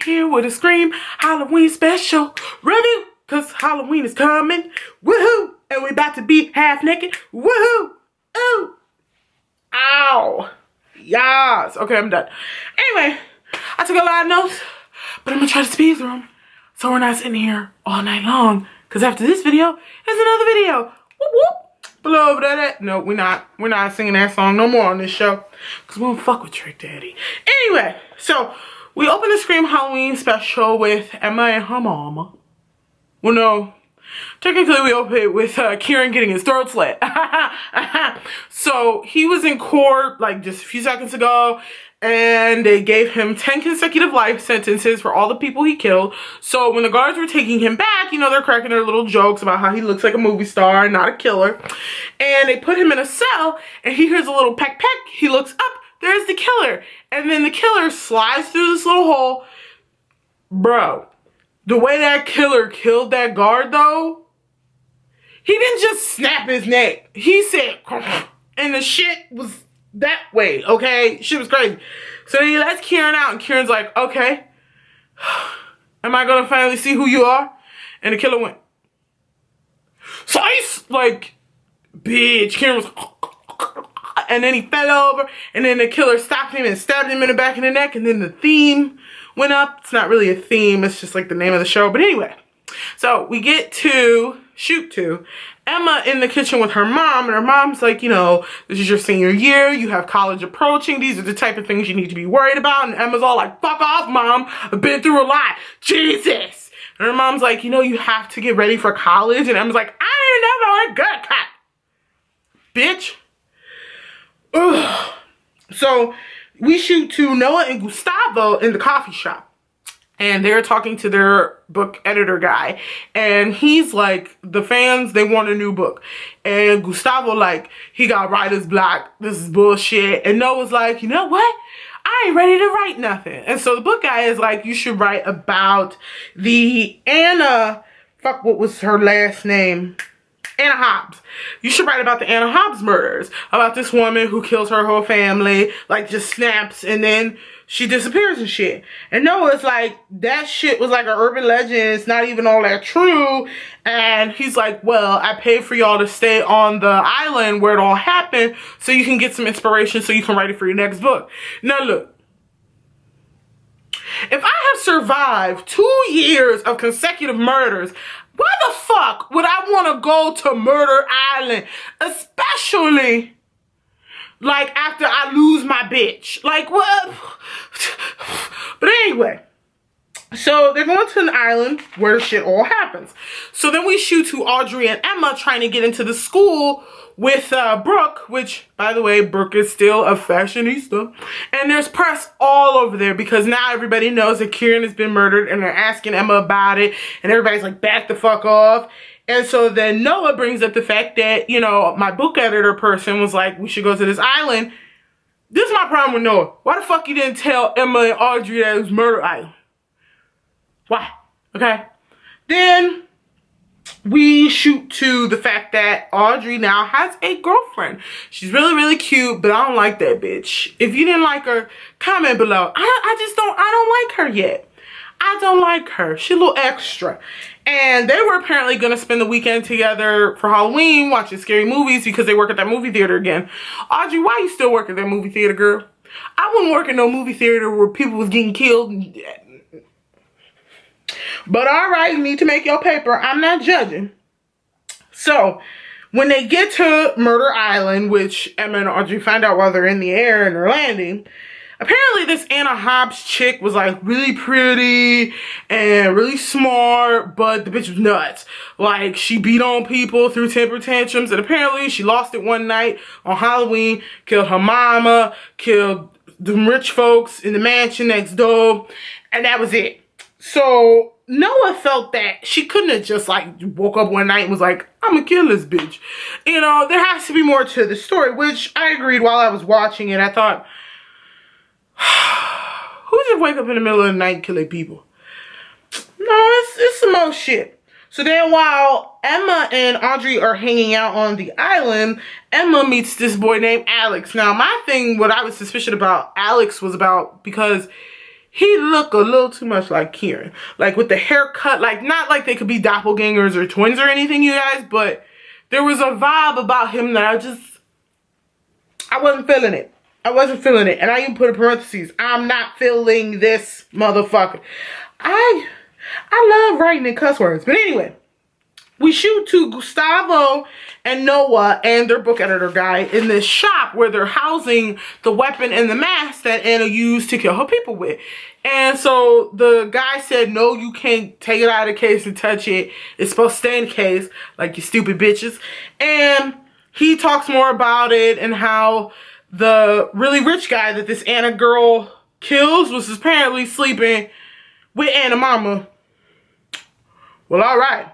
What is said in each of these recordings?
here with a Scream Halloween special review, cause Halloween is coming. Woohoo! And we about to be half naked. Woohoo! Ooh! Ow! Yas! Okay, I'm done. Anyway, I took a lot of notes, but I'm gonna try to speed through them so we're not sitting here all night long. Cause after this video, there's another video. Whoop whoop! Below that. No, we're not singing that song no more on this show. Cause we don't fuck with Trick Daddy. Anyway, so we opened the Scream Halloween special with Emma and her mama. Well, no. Technically, we opened it with Kieran getting his throat slit. So he was in court like just a few seconds ago, and they gave him 10 consecutive life sentences for all the people he killed. So when the guards were taking him back, you know, they're cracking their little jokes about how he looks like a movie star and not a killer. And they put him in a cell, and he hears a little peck peck. He looks up, there's the killer. And then the killer slides through this little hole. Bro, the way that killer killed that guard, though, he didn't just snap his neck. He said, and the shit was that way, okay? Shit was crazy. So he lets Kieran out, and Kieran's like, okay, am I gonna finally see who you are? And the killer went, slice! Like, bitch. Kieran was, and then he fell over, and then the killer stopped him and stabbed him in the back of the neck, and then the theme went up. It's not really a theme, it's just like the name of the show. But anyway, so we get to shoot to Emma in the kitchen with her mom, and her mom's like, you know, this is your senior year, you have college approaching, these are the type of things you need to be worried about. And Emma's all like, fuck off, Mom, I've been through a lot, Jesus. And her mom's like, you know, you have to get ready for college. And Emma's like, I ain't never a good cop, bitch. Ugh. So we shoot to Noah and Gustavo in the coffee shop. And they're talking to their book editor guy. And he's like, the fans, they want a new book. And Gustavo, like, he got writer's block. This is bullshit. And Noah's like, you know what? I ain't ready to write nothing. And so the book guy is like, you should write about the Anna, fuck, what was her last name? Anna Hobbs. You should write about the Anna Hobbs murders. About this woman who kills her whole family, like just snaps, and then she disappears and shit. And Noah's like, that shit was like an urban legend. It's not even all that true. And he's like, well, I paid for y'all to stay on the island where it all happened so you can get some inspiration so you can write it for your next book. Now look, if I have survived 2 years of consecutive murders, why the fuck would I want to go to Murder Island? Especially, like, after I lose my bitch. Like, what? But anyway, so they're going to an island where shit all happens. So then we shoot to Audrey and Emma trying to get into the school with Brooke, which, by the way, Brooke is still a fashionista. And there's press all over there because now everybody knows that Kieran has been murdered, and they're asking Emma about it, and everybody's like, back the fuck off. And so then Noah brings up the fact that, you know, my book editor person was like, we should go to this island. This is my problem with Noah. Why the fuck you didn't tell Emma and Audrey that it was Murder Island? Why? Okay. Then we shoot to the fact that Audrey now has a girlfriend. She's really, really cute, but I don't like that bitch. If you didn't like her, comment below. I don't like her yet. I don't like her. She's a little extra. And they were apparently going to spend the weekend together for Halloween watching scary movies because they work at that movie theater again. Audrey, why you still work at that movie theater, girl? I wouldn't work in no movie theater where people was getting killed. But alright, you need to make your paper. I'm not judging. So, when they get to Murder Island, which Emma and Audrey find out while they're in the air and they're landing, apparently this Anna Hobbs chick was like really pretty and really smart, but the bitch was nuts. Like, she beat on people, threw temper tantrums, and apparently she lost it one night on Halloween, killed her mama, killed the rich folks in the mansion next door, and that was it. So Noah felt that she couldn't have just like woke up one night and was like, I'm gonna kill this bitch. You know, there has to be more to the story, which I agreed while I was watching it. I thought, who just wake up in the middle of the night and kill their people? No, it's some more shit. So then while Emma and Audrey are hanging out on the island, Emma meets this boy named Alex. Now my thing, what I was suspicious about Alex was about because he looked a little too much like Kieran. Like with the haircut, like not like they could be doppelgangers or twins or anything, you guys, but there was a vibe about him that I wasn't feeling it. I wasn't feeling it. And I even put in parentheses, I'm not feeling this motherfucker. I love writing in cuss words. But anyway, we shoot to Gustavo and Noah and their book editor guy in this shop where they're housing the weapon and the mask that Anna used to kill her people with. And so the guy said, no, you can't take it out of the case and touch it. It's supposed to stay in the case, like you stupid bitches. And he talks more about it and how the really rich guy that this Anna girl kills was apparently sleeping with Anna mama. Well, all right.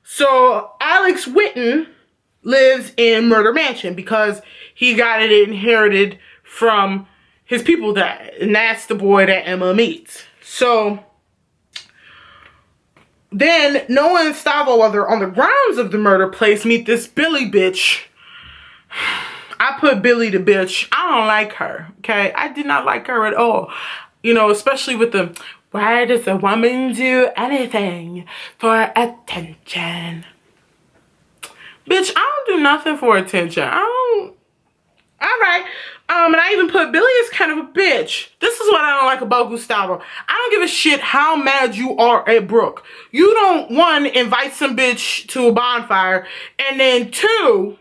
So Alex Whitten lives in Murder Mansion because he got it inherited from his people died. And that's the boy that Emma meets. So then Noah and Gustavo, while they're on the grounds of the murder place, meet this Billy bitch. I put Billy the bitch. I don't like her, okay? I did not like her at all. You know, especially with the, why does a woman do anything for attention? Bitch, I don't do nothing for attention. I don't. All right. And I even put Billy is kind of a bitch. This is what I don't like about Gustavo. I don't give a shit how mad you are at Brooke. You don't, one, invite some bitch to a bonfire, and then two,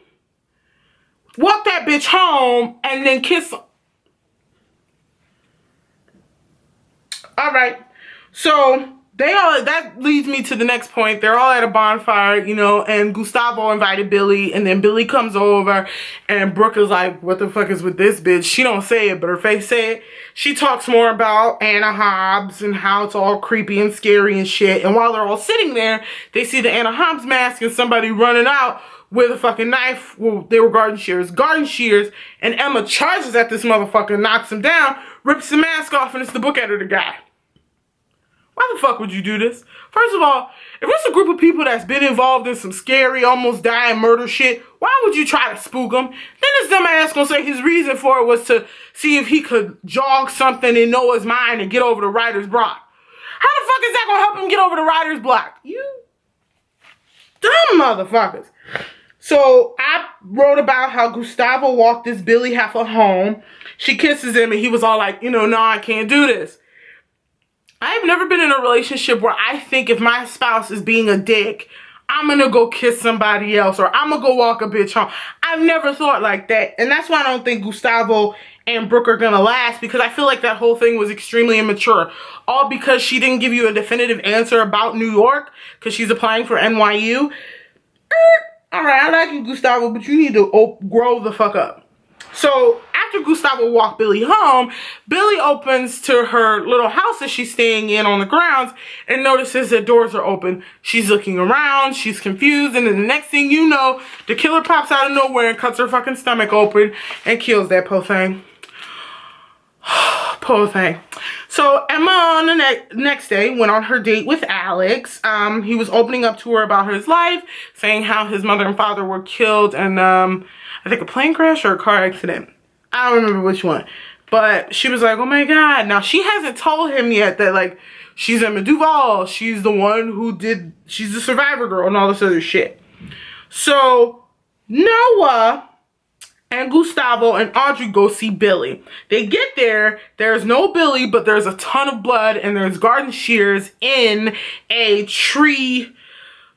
walk that bitch home and then kiss her. All right. So that leads me to the next point. They're all at a bonfire, you know, and Gustavo invited Billy, and then Billy comes over, and Brooke is like, what the fuck is with this bitch? She don't say it, but her face say it. She talks more about Anna Hobbs and how it's all creepy and scary and shit. And while they're all sitting there, they see the Anna Hobbs mask and somebody running out with a fucking knife. Well, they were garden shears, and Emma charges at this motherfucker, knocks him down, rips the mask off, and it's the book editor guy. Why the fuck would you do this? First of all, if it's a group of people that's been involved in some scary, almost dying murder shit, why would you try to spook them? Then this dumb ass gonna say his reason for it was to see if he could jog something in Noah's mind and get over the writer's block. How the fuck is that gonna help him get over the writer's block? You dumb motherfuckers. So I wrote about how Gustavo walked this Billy heifer home. She kisses him and he was all like, you know, no, I can't do this. I've never been in a relationship where I think if my spouse is being a dick, I'm gonna go kiss somebody else or I'm gonna go walk a bitch home. I've never thought like that. And that's why I don't think Gustavo and Brooke are gonna last, because I feel like that whole thing was extremely immature. All because she didn't give you a definitive answer about New York because she's applying for NYU. All right, I like you, Gustavo, but you need to grow the fuck up. So after Gustavo walked Billy home, Billy opens to her little house that she's staying in on the grounds and notices that doors are open. She's looking around, she's confused, and then the next thing you know, the killer pops out of nowhere and cuts her fucking stomach open and kills that poor thing. Poor thing. So Emma on the next day went on her date with Alex. He was opening up to her about his life, saying how his mother and father were killed in, I think a plane crash or a car accident. I don't remember which one. But she was like, oh my God. Now she hasn't told him yet that like she's Emma Duval. she's the survivor girl and all this other shit. So Noah and Gustavo and Audrey go see Billy. They get there, there's no Billy, but there's a ton of blood and there's garden shears in a tree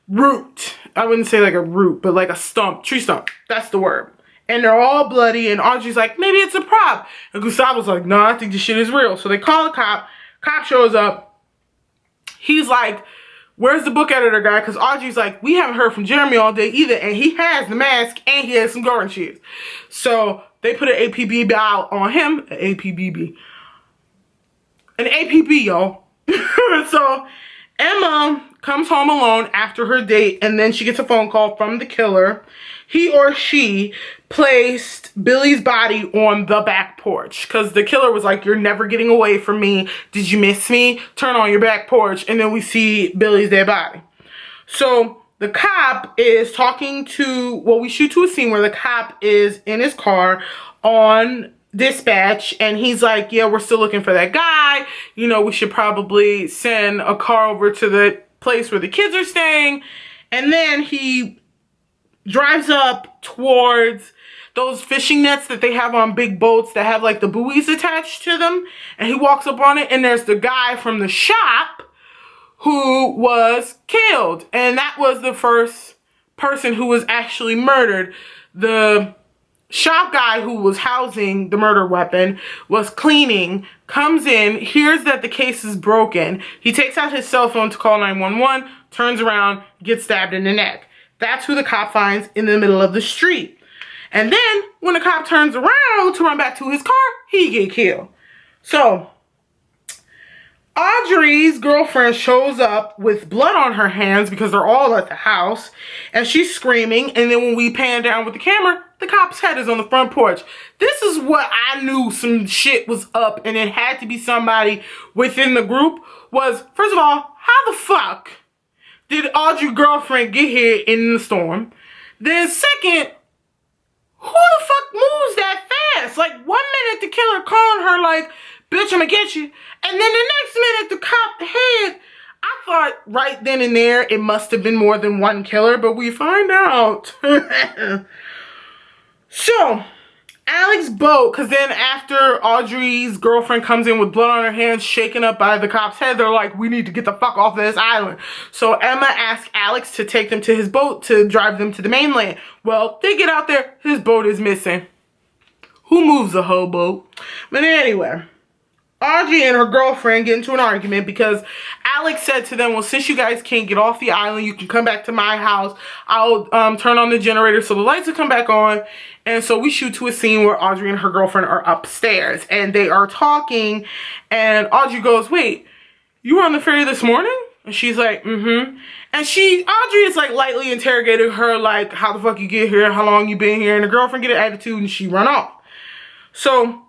root. I wouldn't say like a root, but like a stump, tree stump. That's the word. And they're all bloody and Audrey's like, maybe it's a prop. And Gustavo's like, no, I think this shit is real. So they call the cop. Cop shows up. He's like, where's the book editor guy? Because Audrey's like, we haven't heard from Jeremy all day either. And he has the mask and he has some garden shears. So they put an APB out on him. An APB, y'all. So Emma comes home alone after her date. And then she gets a phone call from the killer. He or she placed Billy's body on the back porch because the killer was like, you're never getting away from me. Did you miss me? Turn on your back porch. And then we see Billy's dead body. So the cop is talking to, well, we shoot to a scene where the cop is in his car on dispatch, and he's like, yeah, we're still looking for that guy. You know, we should probably send a car over to the place where the kids are staying. And then he drives up towards those fishing nets that they have on big boats that have like the buoys attached to them. And he walks up on it, and there's the guy from the shop who was killed. And that was the first person who was actually murdered. The shop guy who was housing the murder weapon was cleaning, comes in, hears that the case is broken. He takes out his cell phone to call 911, turns around, gets stabbed in the neck. That's who the cop finds in the middle of the street. And then when the cop turns around to run back to his car, he get killed. So Audrey's girlfriend shows up with blood on her hands because they're all at the house, and she's screaming. And then when we pan down with the camera, the cop's head is on the front porch. This is what I knew some shit was up, and it had to be somebody within the group. Was, first of all, how the fuck did Audrey's girlfriend get here in the storm? Then second, who the fuck moves that fast? Like, 1 minute the killer calling her like, bitch, I'ma get you. And then the next minute the cop head. I thought right then and there it must have been more than one killer, but we find out. So, Alex boat, because then after Audrey's girlfriend comes in with blood on her hands, shaken up by the cop's head, they're like, we need to get the fuck off this island. So Emma asks Alex to take them to his boat to drive them to the mainland. Well, they get out there, his boat is missing. Who moves a whole boat? But anyway, Audrey and her girlfriend get into an argument because Alex said to them, well, since you guys can't get off the island, you can come back to my house. I'll turn on the generator so the lights will come back on. And so we shoot to a scene where Audrey and her girlfriend are upstairs and they are talking. And Audrey goes, wait, you were on the ferry this morning? And she's like, mm-hmm. And Audrey is like lightly interrogating her, like, how the fuck you get here? How long you been here? And the girlfriend get an attitude and she run off. So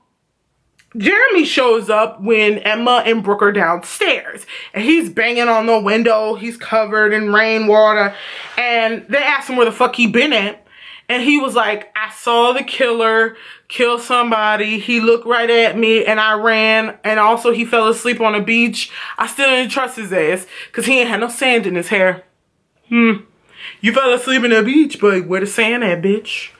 Jeremy shows up when Emma and Brooke are downstairs, and he's banging on the window. He's covered in rainwater, and they asked him where the fuck he been at, and he was like, I saw the killer kill somebody. He looked right at me, and I ran, and also he fell asleep on a beach. I still didn't trust his ass, because he ain't had no sand in his hair. You fell asleep in a beach, but where the sand at, bitch?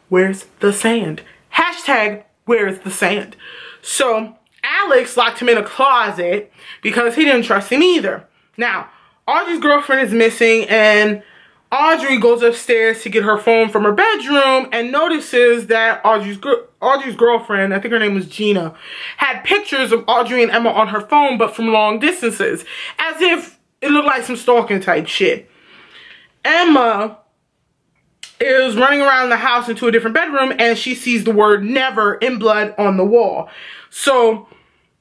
Where's the sand? Hashtag, where's the sand? So Alex locked him in a closet because he didn't trust him either. Now, Audrey's girlfriend is missing, and Audrey goes upstairs to get her phone from her bedroom and notices that Audrey's girlfriend, I think her name was Gina, had pictures of Audrey and Emma on her phone, but from long distances, as if it looked like some stalking type shit. Emma is running around the house into a different bedroom, and she sees the word never in blood on the wall. So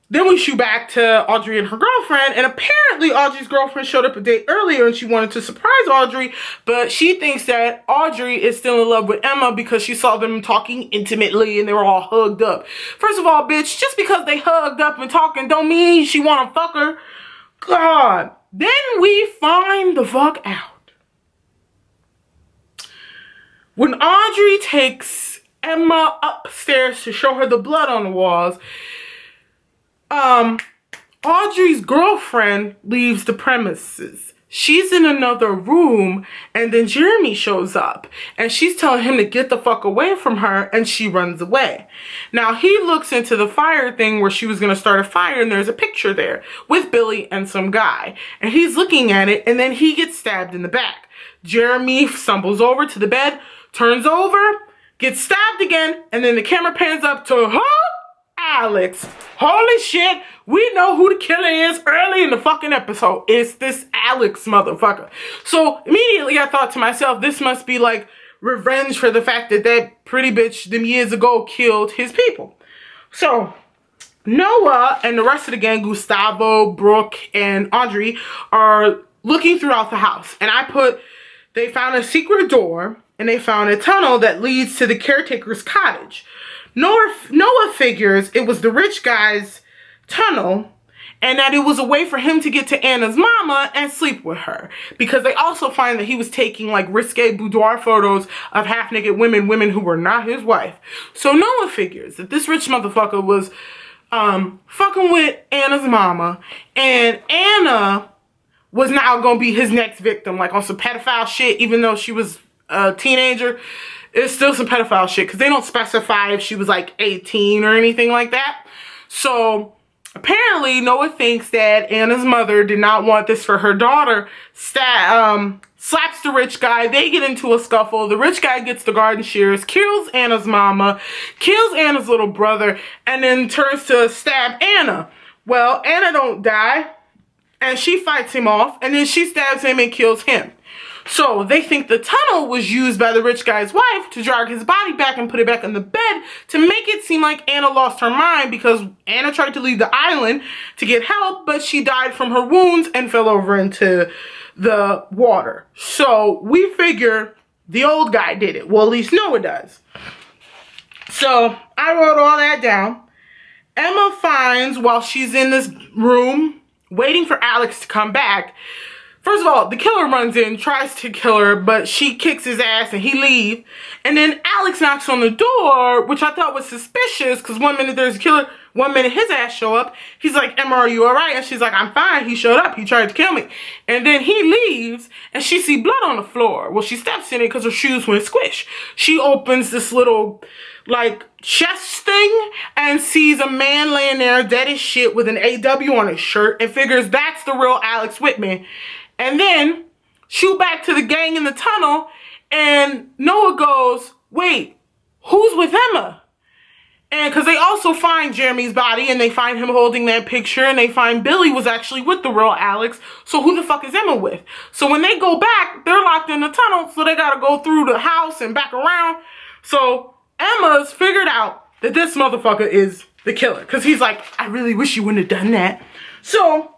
then we shoot back to Audrey and her girlfriend, and apparently Audrey's girlfriend showed up a day earlier and she wanted to surprise Audrey, but she thinks that Audrey is still in love with Emma because she saw them talking intimately and they were all hugged up. First of all, bitch, just because they hugged up and talking don't mean she wanna fuck her. God. Then we find the fuck out. When Audrey takes Emma upstairs to show her the blood on the walls, Audrey's girlfriend leaves the premises. She's in another room, and then Jeremy shows up, and she's telling him to get the fuck away from her, and she runs away. Now, he looks into the fire thing where she was going to start a fire, and there's a picture there with Billy and some guy. And he's looking at it, and then he gets stabbed in the back. Jeremy stumbles over to the bed, turns over, gets stabbed again, and then the camera pans up to her, Alex. Holy shit, we know who the killer is early in the fucking episode. It's this Alex motherfucker. So immediately I thought to myself, this must be like revenge for the fact that that pretty bitch them years ago killed his people. So Noah and the rest of the gang, Gustavo, Brooke, and Audrey, are looking throughout the house. And they found a secret door, and they found a tunnel that leads to the caretaker's cottage. Noah figures it was the rich guy's tunnel, and that it was a way for him to get to Anna's mama and sleep with her, because they also find that he was taking like risque boudoir photos of half-naked women who were not his wife. So Noah figures that this rich motherfucker was fucking with Anna's mama, and Anna was now gonna be his next victim, like on some pedophile shit. Even though she was a teenager, it's still some pedophile shit, because they don't specify if she was like 18 or anything like that. So apparently Noah thinks that Anna's mother did not want this for her daughter. Slaps the rich guy. They get into a scuffle. The rich guy gets the garden shears, kills Anna's mama, kills Anna's little brother, and then turns to stab Anna. Well, Anna don't die, and she fights him off, and then she stabs him and kills him. So they think the tunnel was used by the rich guy's wife to drag his body back and put it back in the bed to make it seem like Anna lost her mind, because Anna tried to leave the island to get help, but she died from her wounds and fell over into the water. So we figure the old guy did it. Well, at least Noah does. So I wrote all that down. Emma finds, while she's in this room waiting for Alex to come back, first of all, the killer runs in, tries to kill her, but she kicks his ass and he leaves. And then Alex knocks on the door, which I thought was suspicious, because one minute there's a killer, one minute his ass show up. He's like, Emma, are you all right? And she's like, I'm fine. He showed up. He tried to kill me. And then he leaves, and she sees blood on the floor. Well, she steps in it because her shoes went squish. She opens this little, like, chest thing and sees a man laying there dead as shit with an AW on his shirt and figures that's the real Alex Whitman. And then shoot back to the gang in the tunnel, and Noah goes, wait, who's with Emma? And because they also find Jeremy's body, and they find him holding that picture, and they find Billy was actually with the real Alex. So who the fuck is Emma with? So when they go back, they're locked in the tunnel, so they gotta go through the house and back around. So Emma's figured out that this motherfucker is the killer, because he's like, I really wish you wouldn't have done that. So,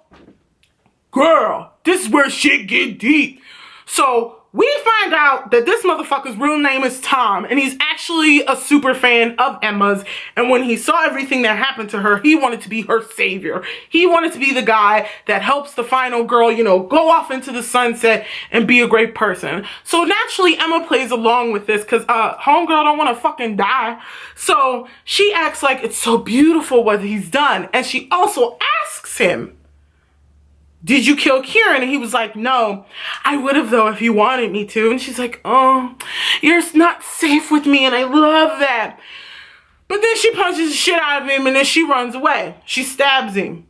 girl, this is where shit get deep. So we find out that this motherfucker's real name is Tom, and he's actually a super fan of Emma's. And when he saw everything that happened to her, he wanted to be her savior. He wanted to be the guy that helps the final girl, you know, go off into the sunset and be a great person. So naturally, Emma plays along with this, because homegirl don't want to fucking die. So she acts like it's so beautiful what he's done. And she also asks him, did you kill Kieran? And he was like, no, I would have though if you wanted me to. And she's like, oh, you're not safe with me, and I love that. But then she punches the shit out of him, and then she runs away. She stabs him,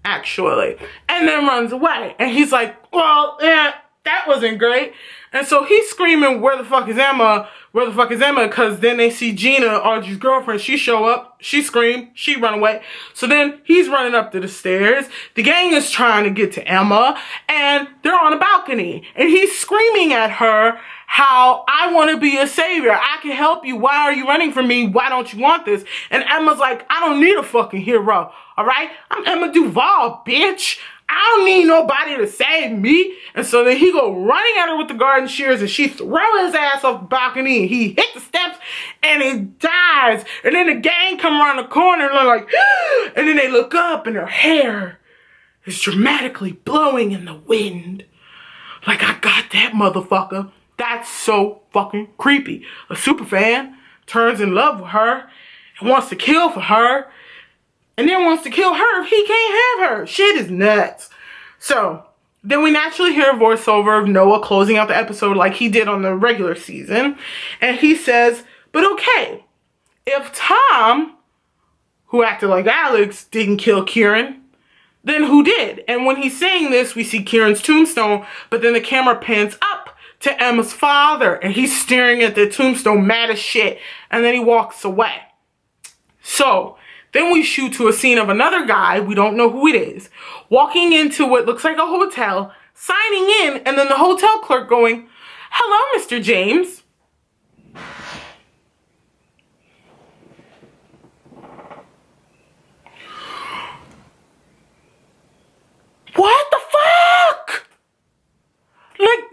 actually, and then runs away. And he's like, well, that wasn't great. And so he's screaming, where the fuck is Emma? Where the fuck is Emma? Because then they see Gina, Audrey's girlfriend. She show up. She scream. She run away. So then he's running up to the stairs. The gang is trying to get to Emma, and they're on a balcony. And he's screaming at her how, I want to be a savior. I can help you. Why are you running from me? Why don't you want this? And Emma's like, I don't need a fucking hero. All right? I'm Emma Duval, bitch. I don't need nobody to save me. And so then he go running at her with the garden shears, and she throw his ass off the balcony, and he hit the steps and he dies. And then the gang come around the corner and they're like, and then they look up and her hair is dramatically blowing in the wind. Like, I got that motherfucker. That's so fucking creepy. A super fan turns in love with her and wants to kill for her, and then wants to kill her if he can't have her. Shit is nuts. So then we naturally hear a voiceover of Noah closing out the episode like he did on the regular season. And he says, but okay, if Tom, who acted like Alex, didn't kill Kieran, then who did? And when he's saying this, we see Kieran's tombstone, but then the camera pans up to Emma's father, and he's staring at the tombstone mad as shit, and then he walks away. So then we shoot to a scene of another guy, we don't know who it is, walking into what looks like a hotel, signing in, and then the hotel clerk going, hello, Mr. James. What the fuck? Like,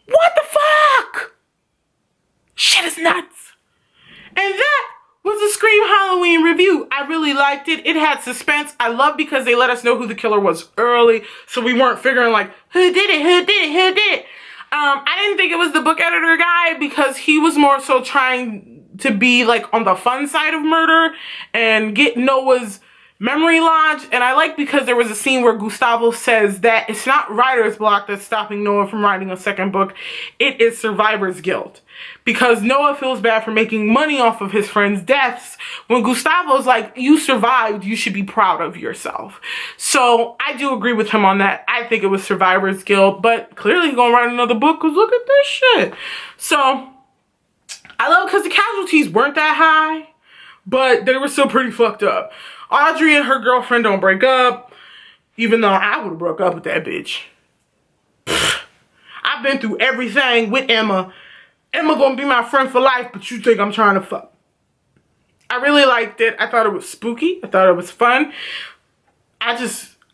what the fuck? Shit is nuts. And that was was a Scream Halloween review. I really liked it. It had suspense. I love because they let us know who the killer was early, so we weren't figuring like, who did it, who did it, who did it? I didn't think it was the book editor guy because he was more so trying to be like on the fun side of murder and get Noah's memory lodged. And I like because there was a scene where Gustavo says that it's not writer's block that's stopping Noah from writing a second book. It is survivor's guilt. Because Noah feels bad for making money off of his friends' deaths when Gustavo's like, you survived, you should be proud of yourself. So I do agree with him on that. I think it was survivor's guilt, but clearly he's gonna write another book because look at this shit. So I love it because the casualties weren't that high, but they were still pretty fucked up. Audrey and her girlfriend don't break up, even though I would have broke up with that bitch. I've been through everything with Emma. Emma gonna be my friend for life, but you think I'm trying to fuck. I really liked it. I thought it was spooky. I thought it was fun. I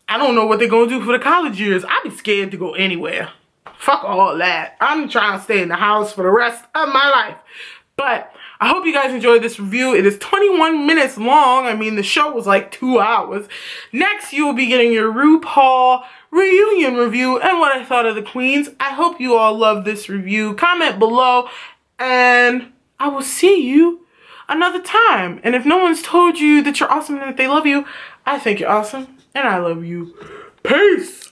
don't know what they're gonna do for the college years. I'd be scared to go anywhere. Fuck all that. I'm trying to stay in the house for the rest of my life. But I hope you guys enjoyed this review. It is 21 minutes long. I mean, the show was like 2 hours. Next, you will be getting your RuPaul reunion review and what I thought of the queens. I hope you all love this review. Comment below, and I will see you another time. And if no one's told you that you're awesome and that they love you, I think you're awesome, and I love you. Peace!